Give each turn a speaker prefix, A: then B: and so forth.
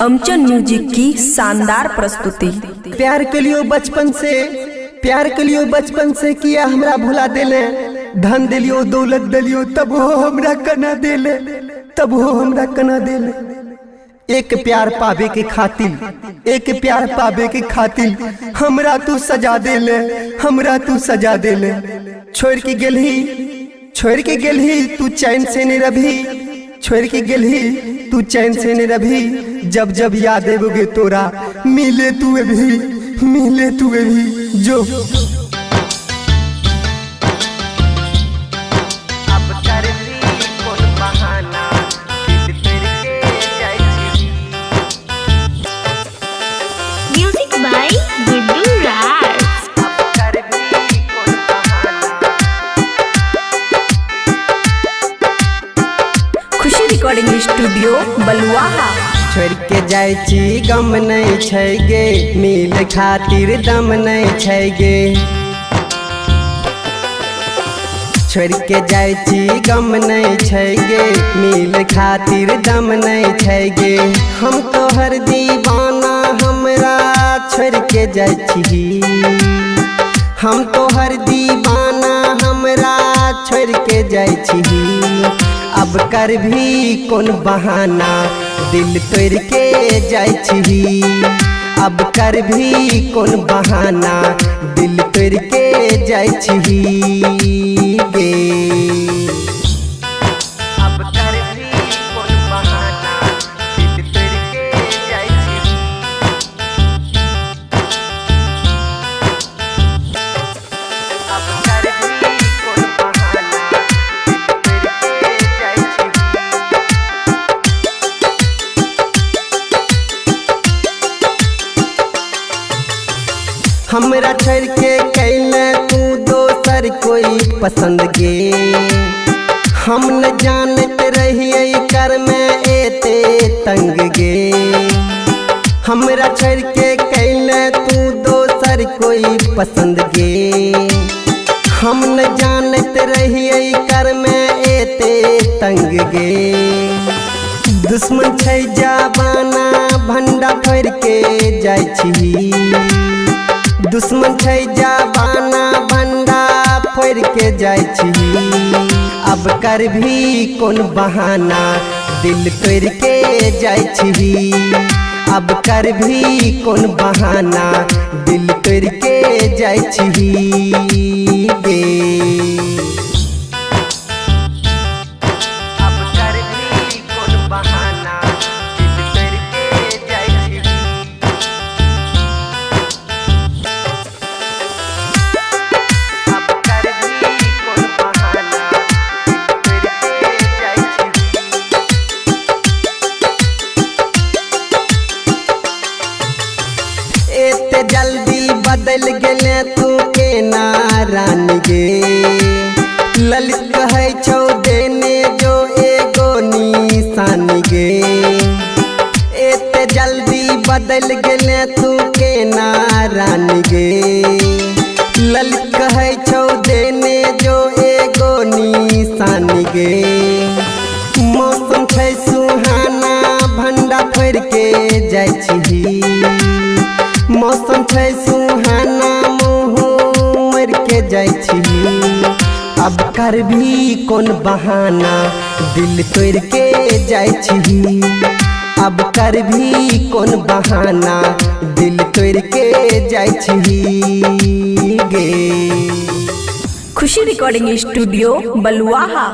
A: अमचन music की शानदार प्रस्तुति।
B: प्यार के लिए बचपन से किया हमरा भुला देले, धन दिलियो दौलत दिलियो तब हो हमरा कना देले। एक प्यार पावे के खातिर हमरा तू सजा देले, छोड़ के गेलही तू चैन से नहीं रभी, जब याद आवेगे तोरा मिले तू अभी जो
C: music by Guddu Raj.
A: Khushi recording studio Baluaha.
B: छोड़ के जाय छी गम नहीं छै गे, मिल खातिर दम नहीं छै गे। छोड़ के जाय छी गम नहीं छै गे, मिल खातिर दम नहीं छै गे। हम तो हर दीवाना हमरा छोड़ के जाय छी, हम तो हर दीवाना हमरा छोड़ के जाय छी। अब कर भी कौन बहाना दिल तोड़ के जाय छी, अब कर भी कौन बहाना दिल तोड़ के जाय छी गे। अब कर भी कौन बहाना दिल तोड़ के जाय छी, अब कर भी कौन बहाना दिल तोड़ के जाय छी। हमरा छोड़ के कैले तू दोसर कोई पसंद गे, हम न जानत रहिए कर में एते तंग गे। हमरा छोड़ के कैले तू दोसर कोई पसंद गे, हम न जानत रहिए कर में एते तंग गे। दुश्मन छै जबाना भंडा फोड़ के जाय छी, दुश्मन छै जबाना भंडा फोड़ के जाय छी। अब कर भी कौन बहाना दिल तोड़ के जाय छी, अब कर भी कौन बहाना दिल तोड़ के जाय छी गे। अब कर भी कौन बहाना दिल तोड़ के जाय छी, अब कर भी कौन बहाना दिल तोड़ के जाय छी। एते जल्दी बदल गेले तू के नारान गे, ललित कहै छौ देने जो एगो निशान गे। एते जल्दी बदल गेले तू के नारान गे, ललित कहै छौ देने जो एगो निशान गे। मौसम छै सुहाना भंडा फोड़ के जाय छी, मौसम छै सुहाना मुँह मर के जाय छी। अब कर भी कौन बहाना दिल तोड़ के जाय छी, अब कर भी कौन बहाना दिल तोड़ के जाय छी गे।
A: खुशी रिकॉर्डिंग स्टूडियो बलुआहा।